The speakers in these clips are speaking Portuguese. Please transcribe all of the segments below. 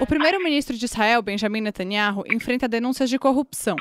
O primeiro-ministro de Israel, Benjamin Netanyahu, enfrenta denúncias de corrupção.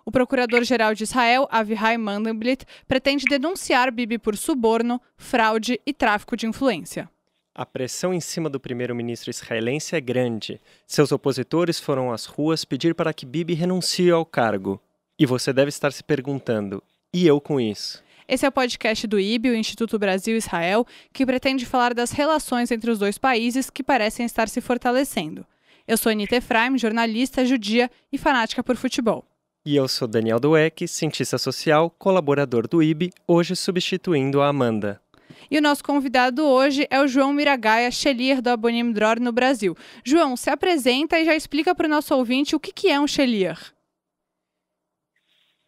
O procurador-geral de Israel, Avihai Mandelblit, pretende denunciar Bibi por suborno, fraude e tráfico de influência. A pressão em cima do primeiro-ministro israelense é grande. Seus opositores foram às ruas pedir para que Bibi renuncie ao cargo. E você deve estar se perguntando, e eu com isso? Esse é o podcast do IB, o Instituto Brasil-Israel, que pretende falar das relações entre os dois países que parecem estar se fortalecendo. Eu sou Anita Efraim, jornalista, judia e fanática por futebol. E eu sou Daniel Dueck, cientista social, colaborador do IB, hoje substituindo a Amanda. E o nosso convidado hoje é o João Miragaia, Sheliach do Abonim Dror no Brasil. João, se apresenta e já explica para o nosso ouvinte o que é um Sheliach.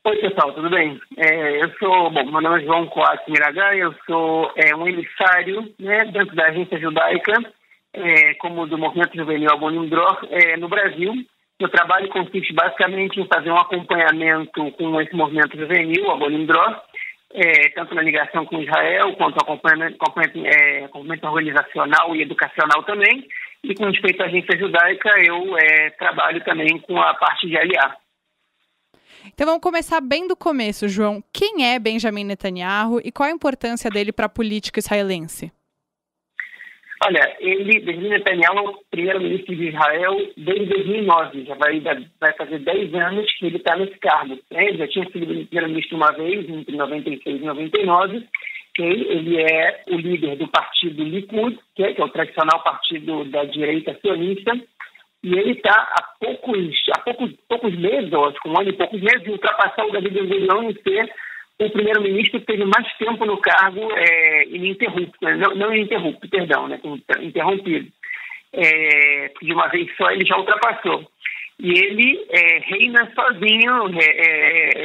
Oi, pessoal, tudo bem? Meu nome é João Coates Miragaia, eu sou um emissário, dentro da agência judaica, como do movimento juvenil Abonim Dror, no Brasil. Meu trabalho consiste basicamente em fazer um acompanhamento com esse movimento juvenil, Abonim Dror, tanto na ligação com Israel, quanto acompanhamento organizacional e educacional também. E com respeito à agência judaica, eu trabalho também com a parte de Aliá. Então vamos começar bem do começo, João. Quem é Benjamin Netanyahu e qual a importância dele para a política israelense? Olha, Benjamin Netanyahu é o primeiro-ministro de Israel desde 2009. Já vai fazer 10 anos que ele está nesse cargo. Ele já tinha sido primeiro-ministro uma vez, entre 96 e 99. Ele é o líder do partido Likud, que é o tradicional partido da direita sionista. E ele está há poucos meses, eu acho, um ano e poucos meses, de ultrapassar o David Ben-Gurion e ser o primeiro-ministro que teve mais tempo no cargo ininterrupto, interrompido. De uma vez só ele já ultrapassou. E ele reina sozinho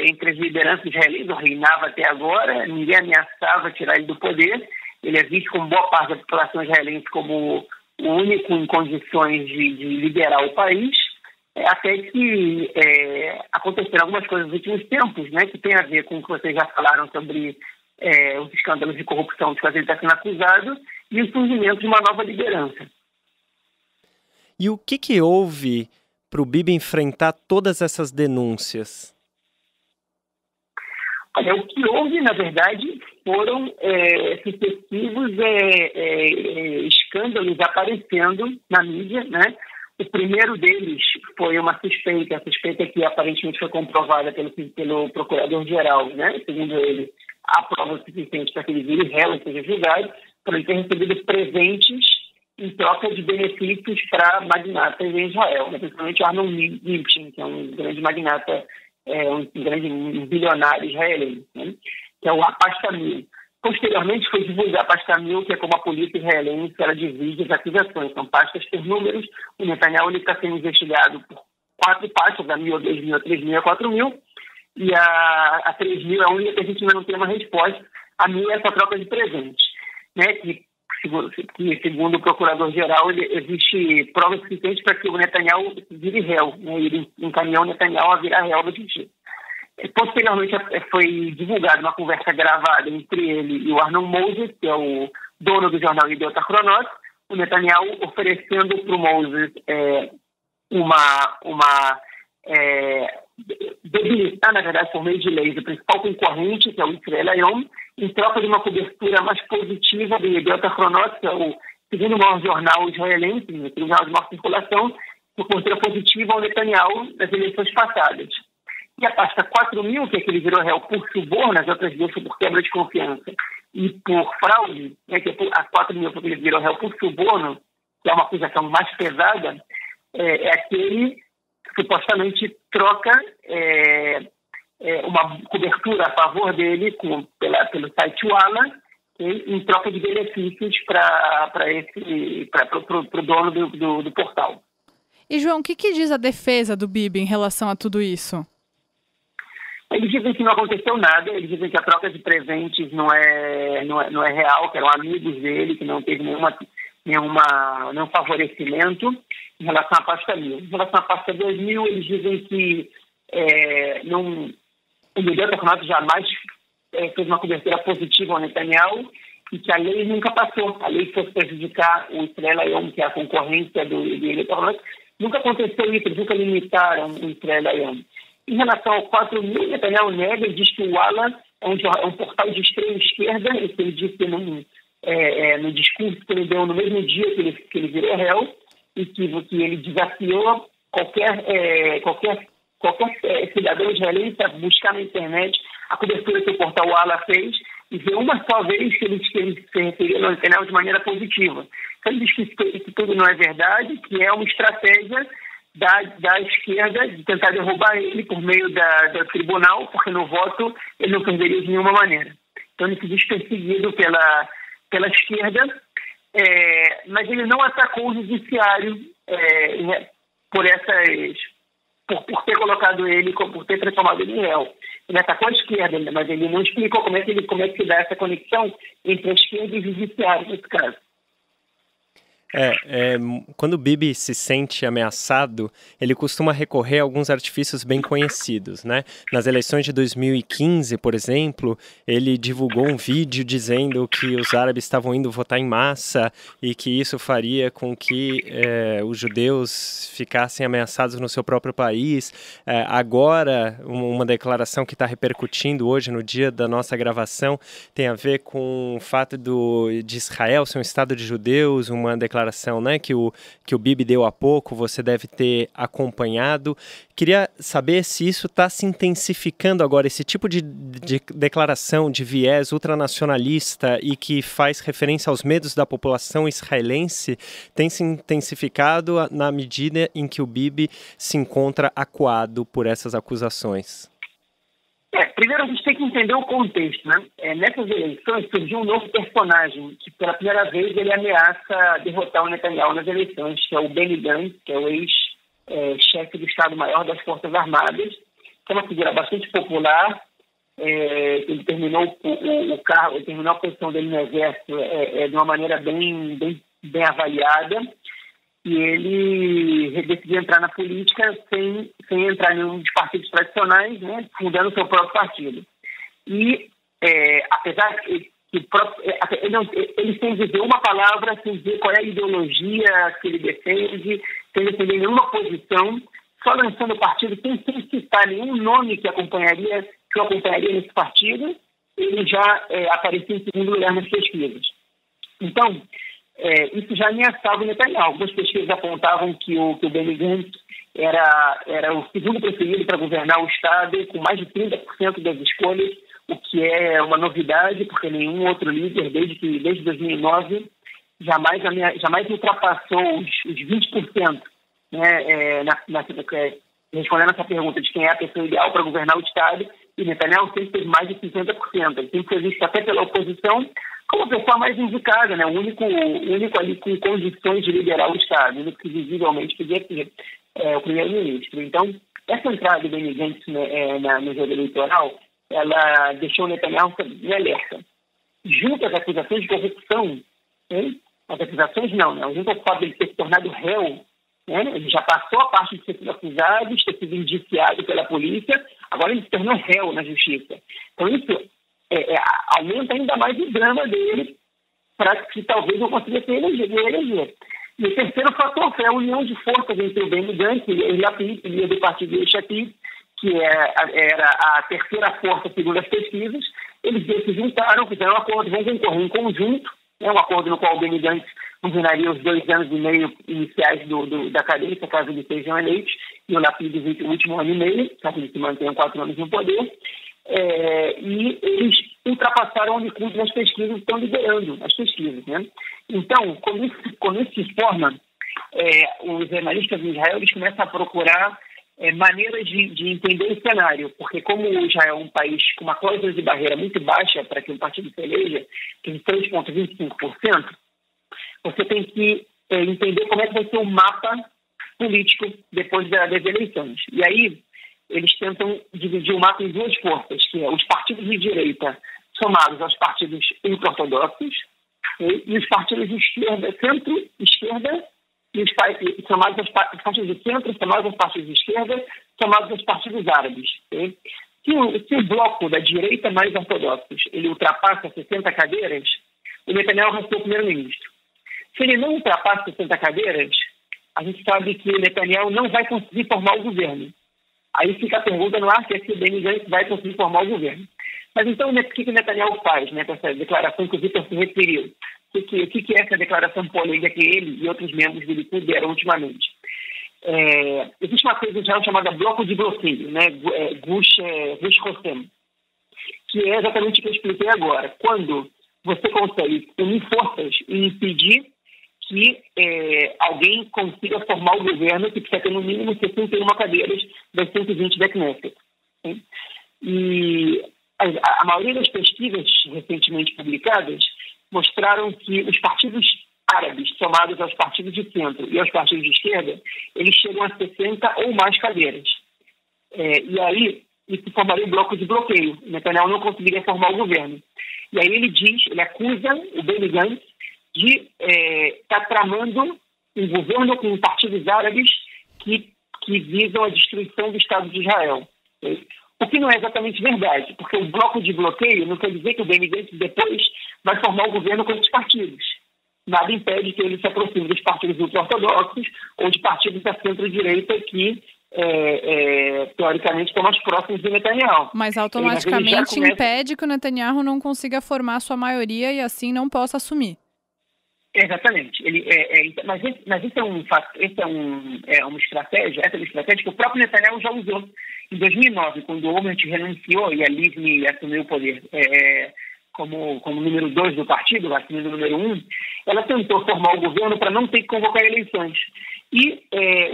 entre as lideranças israelenses, ou reinava até agora, ninguém ameaçava tirar ele do poder. Ele é visto como boa parte da população israelense como o único em condições de liderar o país, até que aconteceram algumas coisas nos últimos tempos, que tem a ver com o que vocês já falaram sobre os escândalos de corrupção de que ele está sendo acusado e o surgimento de uma nova liderança. E o que houve para o Bibi enfrentar todas essas denúncias? Olha, o que houve, na verdade, foram sucessivos escândalos aparecendo na mídia, O primeiro deles foi uma suspeita, a suspeita que aparentemente foi comprovada pelo procurador-geral, Segundo ele, há prova suficiente para que ele vire réu e seja julgado, por ele ter recebido presentes em troca de benefícios para magnatas em Israel, principalmente Arnon Milchan, que é um grande magnata, um bilionário israelense, que é o Apastamil. Posteriormente foi divulgar a Pastamil, que é como a polícia israelense, ela divide as acusações. São pastas por números. O Netanyahu está sendo investigado por 4 pastas, a 1.000, a 2.000, a 3.000, a 4.000. E a 3.000 é a única que a gente ainda não tem uma resposta. A 1.000 é essa troca de presentes, que segundo o procurador-geral, existe prova suficiente para que o Netanyahu vire réu. Ele encaminhou o Netanyahu a virar réu da justiça. Posteriormente foi divulgada uma conversa gravada entre ele e o Arnon Moses, que é o dono do jornal Yediot Ahronot, o Netanyahu oferecendo para o Moses debilitar, na verdade, por meio de leis, o principal concorrente, que é o Israel Hayom, em troca de uma cobertura mais positiva do Yediot Ahronot, que é o segundo maior jornal israelense, o segundo jornal de maior circulação, por cobertura positiva ao Netanyahu nas eleições passadas. E a pasta 4.000, que é que ele virou réu por suborno, as outras duas por quebra de confiança e por fraude, que é a 4.000 porque ele virou réu por suborno, que é uma acusação mais pesada, é aquele que supostamente troca uma cobertura a favor dele pelo site Walla, em troca de benefícios para o dono do portal. E, João, o que diz a defesa do Bibi em relação a tudo isso? Eles dizem que não aconteceu nada, eles dizem que a troca de presentes não é real, que eram amigos dele, que não teve nenhum favorecimento em relação à pasta 1.000. Em relação à pasta 2.000, eles dizem que o Yediot Ahronot jamais fez uma cobertura positiva ao Netanyahu e que a lei nunca passou. A lei que fosse prejudicar o Israel Hayom, que é a concorrência do eleitoral, nunca aconteceu isso, eles nunca limitaram o Israel Hayom. Em relação ao 4.000, Netanyahu nega e diz que o Walla é um portal de extrema esquerda, isso ele disse no discurso que ele deu no mesmo dia que ele virou réu, e que ele desafiou qualquer cidadão israelense a buscar na internet a cobertura que o portal Walla fez e ver uma só vez que ele se referiu ao Netanyahu de maneira positiva. Então ele diz que isso tudo não é verdade, que é uma estratégia da esquerda de tentar derrubar ele por meio do tribunal, porque no voto ele não perderia de nenhuma maneira. Então ele se diz perseguido pela esquerda, mas ele não atacou o judiciário por ter colocado ele, por ter transformado ele em réu. Ele atacou a esquerda, mas ele não explicou como é que se dá essa conexão entre a esquerda e o judiciário nesse caso. Quando o Bibi se sente ameaçado, ele costuma recorrer a alguns artifícios bem conhecidos, né? Nas eleições de 2015, por exemplo, ele divulgou um vídeo dizendo que os árabes estavam indo votar em massa e que isso faria com que os judeus ficassem ameaçados no seu próprio país. Agora, uma declaração que está repercutindo hoje, no dia da nossa gravação, tem a ver com o fato de Israel ser um estado de judeus, uma declaração, né, que o Bibi deu há pouco, você deve ter acompanhado. Queria saber se isso está se intensificando agora, esse tipo de declaração de viés ultranacionalista e que faz referência aos medos da população israelense, tem se intensificado na medida em que o Bibi se encontra acuado por essas acusações. Primeiro a gente tem que entender o contexto, né? Nessas eleições surgiu um novo personagem que pela primeira vez ele ameaça derrotar o Netanyahu nas eleições, que é o Benny Gantz, que é o ex-chefe do Estado-Maior das Forças Armadas, que é uma figura bastante popular. Ele terminou o cargo, ele terminou a posição dele no Exército de uma maneira bem avaliada. E ele decidiu entrar na política sem entrar em nenhum dos partidos tradicionais, né, fundando o seu próprio partido. E, apesar que ele sem dizer uma palavra, sem dizer qual é a ideologia que ele defende, sem defender nenhuma posição, só lançando o partido sem citar nenhum nome que o acompanharia nesse partido, ele já aparecia em segundo lugar nas pesquisas. Então, isso já ameaçava o Netanyahu. Algumas pesquisas apontavam que o Benny Gantz era o segundo preferido para governar o Estado, com mais de 30% das escolhas, o que é uma novidade, porque nenhum outro líder, desde 2009, jamais ultrapassou os 20%. Né, respondendo essa pergunta de quem é a pessoa ideal para governar o Estado, e Netanyahu sempre teve mais de 50%. Ele sempre foi visto até pela oposição como a pessoa mais indicada, né? O único ali com condições de liderar o Estado, o único que visivelmente podia ser o primeiro-ministro. Então, essa entrada do Benny Gantz no jogo eleitoral, ela deixou o Netanyahu em alerta. Junto às acusações de corrupção, as acusações não, né? Junto ao fato de ele ter se tornado réu, né? Ele já passou a parte de ter sido acusado, de ter sido indiciado pela polícia, agora ele se tornou réu na justiça. Então isso aumenta ainda mais o drama dele para que talvez não consiga se eleger. E o terceiro fator foi a união de forças entre o Benny Gantz e o Lapid, líder do partido Yesh Atid, que era a terceira força segundo as pesquisas. Eles se juntaram, fizeram um acordo, vão concorrer em conjunto, um acordo no qual o Benny Gantz governaria os 2 anos e meio iniciais da cadência, caso eles sejam eleitos, e o Lapid o último ano e meio, caso eles se mantenham 4 anos no poder. E eles ultrapassaram o Likud nas pesquisas e estão liderando as pesquisas, né? Então, quando isso se forma, os jornalistas de Israel eles começam a procurar maneiras de entender o cenário, porque como Israel é um país com uma cláusula de barreira muito baixa para que um partido se eleja, que é de 3,25%, você tem que entender como é que vai ser o mapa político depois das eleições. E aí, eles tentam dividir o mapa em 2 forças, que é os partidos de direita somados aos partidos ultra-ortodoxos e os partidos de esquerda, centro-esquerda, e somados aos partidos de centro, somados aos partidos de esquerda, somados aos partidos árabes. Se o bloco da direita mais ortodoxos ele ultrapassa 60 cadeiras, o Netanyahu vai ser o primeiro-ministro. Se ele não ultrapassa 60 cadeiras, a gente sabe que o Netanyahu não vai conseguir formar o governo. Aí fica a pergunta no ar se o Benny Gantz vai conseguir formar o governo. Mas então, o que o Netanyahu faz, né, com essa declaração que o Vitor se referiu? O que é essa declaração polêmica que ele e outros membros do Likud deram ultimamente? Existe uma coisa já chamada bloco de bloqueio, né, Gush Rotem, que é exatamente o que eu expliquei agora. Quando você consegue unir forças e impedir que alguém consiga formar o governo, que precisa ter no mínimo 61 cadeiras das 120 da Knesset. E a maioria das pesquisas recentemente publicadas mostraram que os partidos árabes, somados aos partidos de centro e aos partidos de esquerda, eles chegam a 60 ou mais cadeiras. E aí, isso formaria um bloco de bloqueio. Netanyahu não conseguiria formar o governo. E aí ele acusa o Benny Gantz de estar tramando um governo com partidos árabes que visam a destruição do Estado de Israel. O que não é exatamente verdade, porque o bloco de bloqueio não quer dizer que o Benny Gantz depois vai formar o governo com esses partidos. Nada impede que ele se aproxime dos partidos ultra-ortodoxos ou de partidos da centro-direita que, teoricamente, estão mais próximos do Netanyahu. Mas automaticamente impede que o Netanyahu não consiga formar sua maioria e assim não possa assumir. Exatamente. Mas isso é uma estratégia, essa é uma estratégia que o próprio Netanyahu já usou. Em 2009, quando o Olmert renunciou e a Livni assumiu o poder como número 2 do partido, assumindo o número 1, ela tentou formar o governo para não ter que convocar eleições. E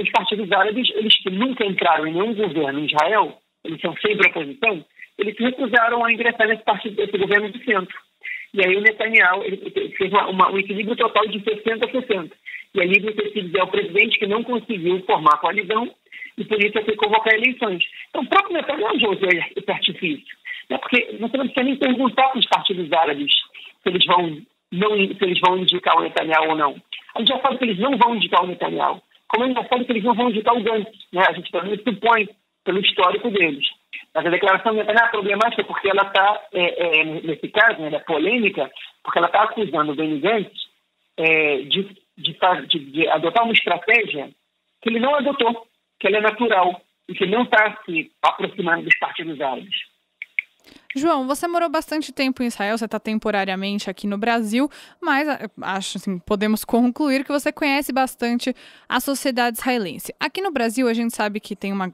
os partidos árabes, eles que nunca entraram em nenhum governo em Israel, eles são sempre oposição, eles se recusaram a ingressar nesse governo de centro. E aí o Netanyahu ele fez um equilíbrio total de 60 a 60. E a Livni teve que dizer ao presidente que não conseguiu formar a coalizão e por isso tem que convocar eleições. Então o próprio Netanyahu já usou esse artifício. Né? Porque você não precisa nem perguntar para os partidos árabes se eles vão indicar o Netanyahu ou não. A gente já sabe que eles não vão indicar o Netanyahu. Como a gente já sabe que eles não vão indicar o Gantz. Né? A gente também supõe pelo histórico deles. Mas a declaração do Netanyahu é problemática porque ela está, nesse caso, né, polêmica, porque ela está acusando o Benny Gantz de adotar uma estratégia que ele não adotou, que ela é natural e que não está se aproximando dos partidos árabes. João, você morou bastante tempo em Israel, você está temporariamente aqui no Brasil, mas acho assim, podemos concluir que você conhece bastante a sociedade israelense. Aqui no Brasil, a gente sabe que tem uma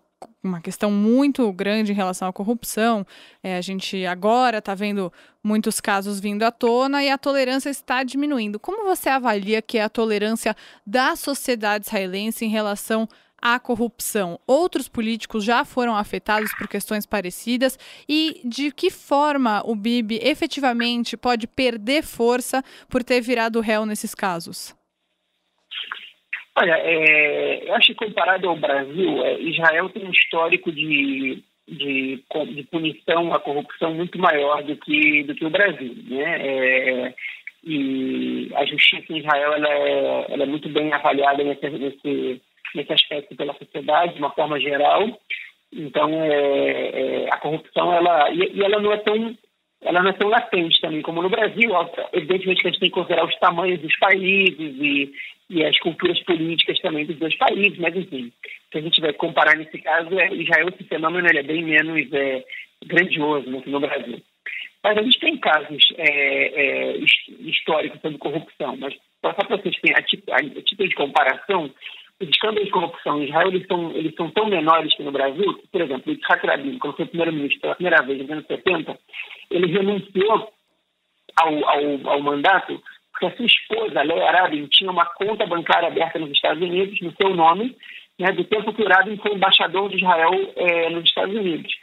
questão muito grande em relação à corrupção. A gente agora está vendo muitos casos vindo à tona e a tolerância está diminuindo. Como você avalia que é a tolerância da sociedade israelense em relação à corrupção? Outros políticos já foram afetados por questões parecidas e de que forma o Bibi efetivamente pode perder força por ter virado réu nesses casos? Olha, eu acho que comparado ao Brasil, Israel tem um histórico de punição à corrupção muito maior do que o Brasil, né? E a justiça em Israel ela é muito bem avaliada nesse aspecto pela sociedade, de uma forma geral. Então, a corrupção ela não é tão latente também como no Brasil. Evidentemente que a gente tem que considerar os tamanhos dos países e as culturas políticas também dos dois países, mas enfim, se a gente vai comparar nesse caso, Israel, esse fenômeno ele é bem menos grandioso do que no Brasil. Mas a gente tem casos históricos sobre corrupção, mas só para vocês terem a título de comparação, os escândalos de corrupção em Israel eles são tão menores que no Brasil, que, por exemplo, o Yitzhak Rabin, quando foi primeiro-ministro pela primeira vez nos anos 70, ele renunciou ao mandato porque a sua esposa, Leah Rabin, tinha uma conta bancária aberta nos Estados Unidos, no seu nome, né, do tempo que o Rabin foi embaixador de Israel nos Estados Unidos.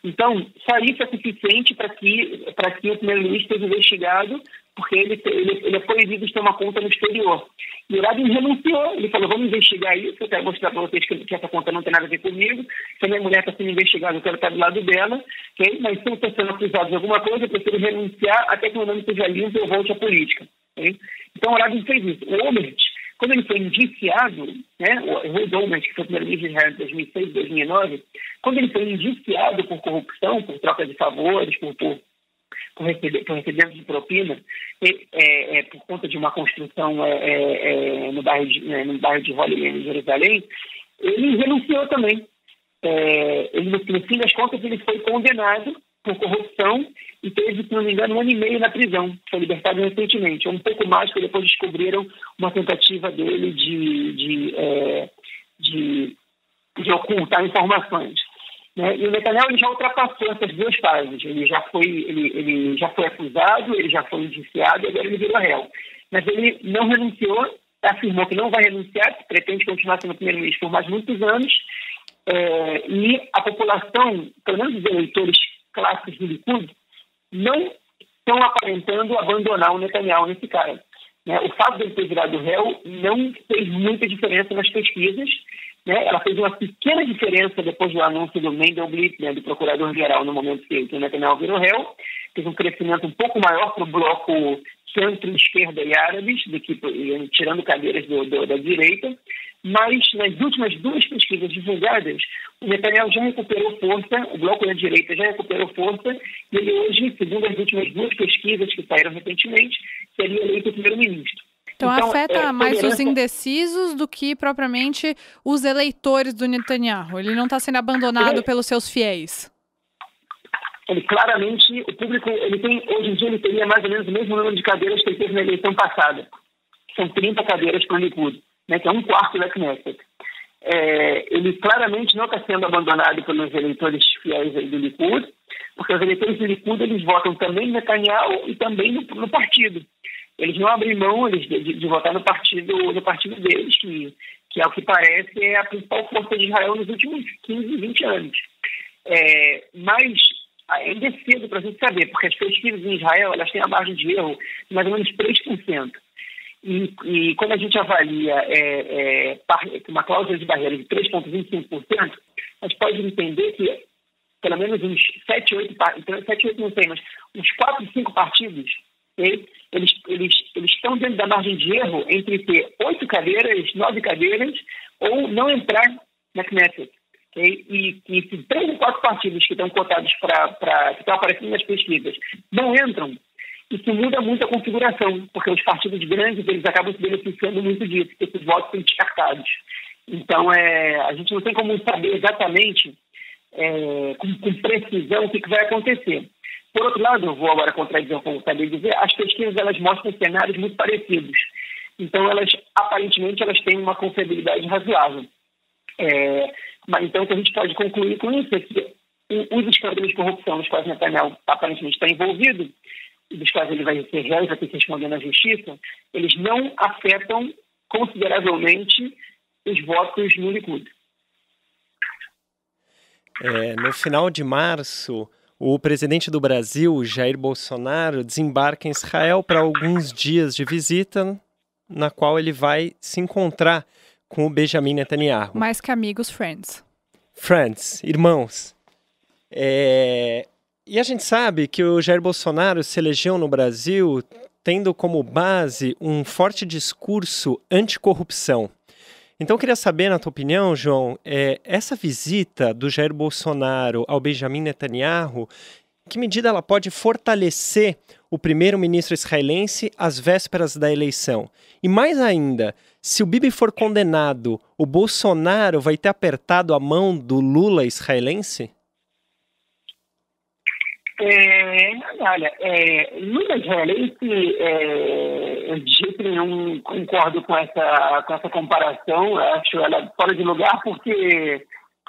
Então, só isso é suficiente para que o primeiro-ministro seja investigado, porque ele é proibido de ter uma conta no exterior. E o Rabin renunciou, ele falou, vamos investigar isso, eu quero mostrar para vocês que essa conta não tem nada a ver comigo, se a minha mulher está sendo investigada, eu quero estar do lado dela, okay? Mas se eu estou sendo acusado de alguma coisa, eu prefiro renunciar até que o meu nome seja limpo e eu volte à política. Okay? Então o Rabin fez isso. O Olmert, quando ele foi indiciado, né, o Ehud Olmert, que foi o primeiro-ministro de Israel em 2006 e 2009, quando ele foi indiciado por corrupção, por troca de favores, por por recebimento de propina, por conta de uma construção no bairro de Holy Land, em Jerusalém, ele renunciou também. No fim das contas, ele foi condenado por corrupção e teve, se não me engano, 1 ano e meio na prisão. Foi libertado recentemente. Um pouco mais, porque depois descobriram uma tentativa dele de ocultar informações. Né? E o Netanyahu ele já ultrapassou essas duas fases. Ele já foi acusado, ele já foi indiciado e agora ele virou réu. Mas ele não renunciou, afirmou que não vai renunciar, que pretende continuar sendo primeiro-ministro por mais muitos anos. E a população, pelo menos os eleitores clássicos do Likud, não estão aparentando abandonar o Netanyahu nesse cara. Né? O fato de ele ter virado réu não fez muita diferença nas pesquisas. Né? Ela fez uma pequena diferença depois do anúncio do Mandelblit, né, do procurador-geral, no momento que o Netanyahu virou réu. Teve um crescimento um pouco maior para o bloco centro-esquerda e árabes, tirando cadeiras da direita. Mas nas últimas duas pesquisas divulgadas, o Netanyahu já recuperou força, o bloco da direita já recuperou força, e ele hoje, segundo as últimas duas pesquisas que saíram recentemente, seria eleito primeiro-ministro. Então afeta mais os indecisos do que propriamente os eleitores do Netanyahu. Ele não está sendo abandonado pelos seus fiéis. Ele claramente, o público, hoje em dia ele teria mais ou menos o mesmo número de cadeiras que ele teve na eleição passada. São 30 cadeiras para o Likud, né, que é 1/4 da Knesset. Ele claramente não está sendo abandonado pelos eleitores fiéis do Likud, porque os eleitores do Likud eles votam também no Netanyahu e também no partido. Eles não abrem mão de votar no partido deles, que ao que parece é a principal força de Israel nos últimos 15, 20 anos. Mas ainda é cedo para a gente saber, porque as pesquisas em Israel elas têm a margem de erro de mais ou menos 3%. E quando a gente avalia uma cláusula de barreira de 3,25%, a gente pode entender que pelo menos uns 7, 8 não sei, mas uns 4, 5 partidos, eles estão dentro da margem de erro entre ter 8 cadeiras, 9 cadeiras, ou não entrar na Knesset. Okay? E se 3 ou 4 partidos que estão cotados que estão aparecendo nas pesquisas não entram, isso muda muito a configuração, porque os partidos grandes eles acabam se beneficiando muito disso, porque esses votos são descartados. Então, a gente não tem como saber exatamente, com precisão, o que vai acontecer. Por outro lado, eu vou agora contradizer, como eu acabei de dizer, as pesquisas elas mostram cenários muito parecidos. Então, aparentemente, elas têm uma confiabilidade razoável. Mas então, o que a gente pode concluir com isso é que os escândalos de corrupção nos quais Netanyahu aparentemente está envolvido, dos quais ele vai ser réu e vai ter que responder na justiça, eles não afetam consideravelmente os votos no Likud. No final de março, o presidente do Brasil, Jair Bolsonaro, desembarca em Israel para alguns dias de visita, na qual ele vai se encontrar com o Benjamin Netanyahu. Mais que amigos, friends. Friends, irmãos. E a gente sabe que o Jair Bolsonaro se elegeu no Brasil tendo como base um forte discurso anticorrupção. Então eu queria saber, na tua opinião, João, essa visita do Jair Bolsonaro ao Benjamin Netanyahu, que medida ela pode fortalecer o primeiro-ministro israelense às vésperas da eleição? E mais ainda, se o Bibi for condenado, o Bolsonaro vai ter apertado a mão do Lula israelense? Olha, Lula israelense, eu de jeito nenhum concordo com essa comparação, acho ela fora de lugar, porque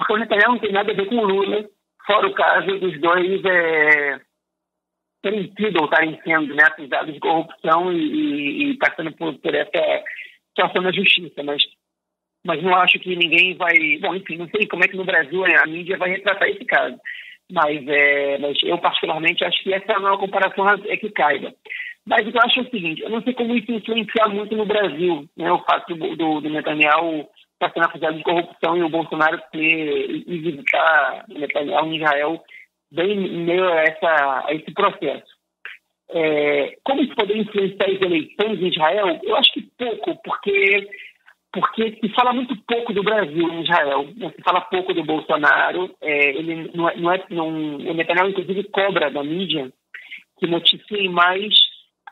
o Netanyahu não tem nada a ver com o Lula, fora o caso dos dois terem sido ou estarem sendo, né, acusados de corrupção e passando por essa situação na justiça, mas não acho que ninguém vai... Bom, enfim, não sei como é que no Brasil a mídia vai retratar esse caso. Mas eu, particularmente, acho que essa não é uma comparação que caiba. Mas o que eu acho é o seguinte, eu não sei como isso influenciar muito no Brasil, né, o fato do Netanyahu estar sendo acusado de corrupção e o Bolsonaro ir visitar o Netanyahu em Israel bem em meio a esse processo. Como isso poderia influenciar as eleições em Israel? Eu acho que pouco, porque se fala muito pouco do Brasil em Israel, né? Se fala pouco do Bolsonaro, ele o Netanyahu, inclusive, cobra da mídia que noticiem mais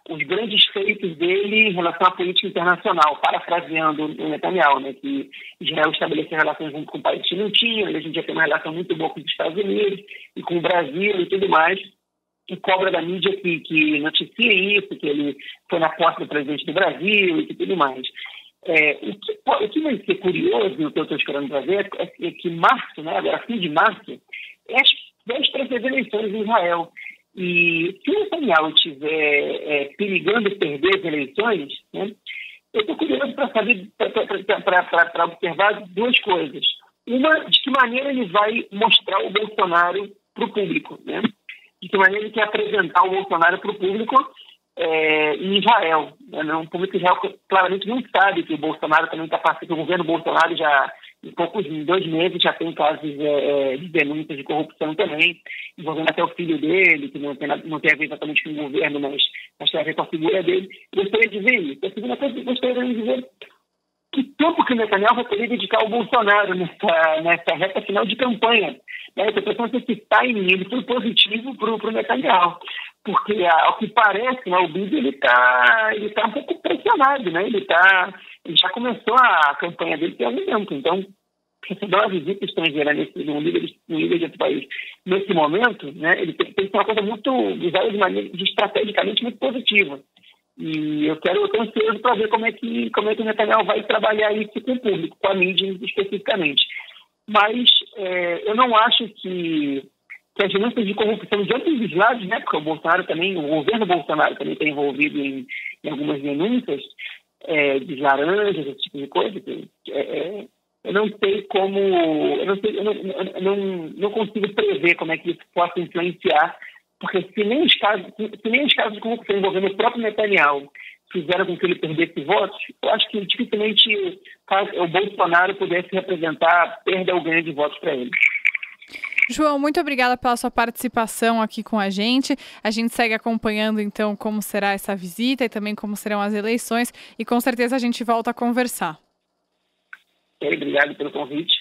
os grandes feitos dele em relação à política internacional, parafraseando o Netanyahu, né, que Israel estabeleceu relações com o país que não tinha, hoje em dia tem uma relação muito boa com os Estados Unidos e com o Brasil e tudo mais, e cobra da mídia que noticia isso, que ele foi na posse do presidente do Brasil e tudo mais. O que vai ser curioso, o que eu estou esperando para ver, é que março, né, agora fim de março, é as vésperas das eleições em Israel. E se o Netanyahu estiver perigando perder as eleições, né, eu estou curioso para saber, para observar duas coisas. Uma, de que maneira ele vai mostrar o Bolsonaro para o público, né? De que maneira ele quer apresentar o Bolsonaro para o público em Israel. Né? O público de Israel claramente não sabe que o Bolsonaro também está passando, que o governo Bolsonaro já, em 2 meses, já tem casos de denúncias de corrupção também, envolvendo até o filho dele, que não tem a ver exatamente com o governo, mas tem a ver com a figura dele. Eu gostaria de ver isso. A segunda coisa que eu gostaria de dizer que tempo que o Netanyahu vai poder dedicar ao Bolsonaro nessa reta final de campanha. Eu estou pensando que esse timing ele foi positivo para o Netanyahu, porque, ao que parece, né, o Bibi ele tá um pouco pressionado, né? Ele já começou a campanha dele tem algum tempo, então receber uma visita estrangeira no líder de outro país nesse momento, né? Ele tem que ser uma coisa muito usada de estrategicamente muito positiva. E eu estou ansioso para ver como é que o Netanyahu vai trabalhar isso com o público, com a mídia especificamente. Mas eu não acho que as denúncias de corrupção de ambos os lados, né, porque o governo Bolsonaro também está envolvido em algumas denúncias de laranjas, esse tipo de coisa, eu não sei como, eu não consigo prever como é que isso possa influenciar, porque se nem os casos de corrupção envolvendo o próprio Netanyahu fizeram com que ele perdesse votos, eu acho que dificilmente o Bolsonaro pudesse representar perda ou ganho de votos para ele. João, muito obrigada pela sua participação aqui com a gente. A gente segue acompanhando, então, como será essa visita e também como serão as eleições. E com certeza a gente volta a conversar. Obrigado pelo convite.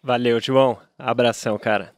Valeu, João. Abração, cara.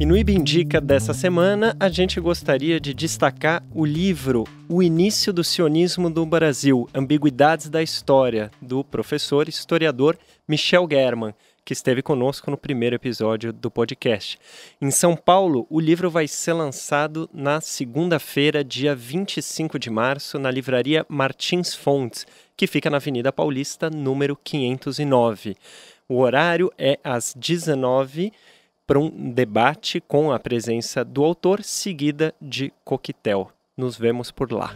E no IB Indica dessa semana, a gente gostaria de destacar o livro O Início do Sionismo do Brasil, Ambiguidades da História, do professor e historiador Michel German, que esteve conosco no primeiro episódio do podcast. Em São Paulo, o livro vai ser lançado na segunda-feira, dia 25 de março, na livraria Martins Fontes, que fica na Avenida Paulista, número 509. O horário é às 19h, para um debate com a presença do autor, seguida de coquetel. Nos vemos por lá.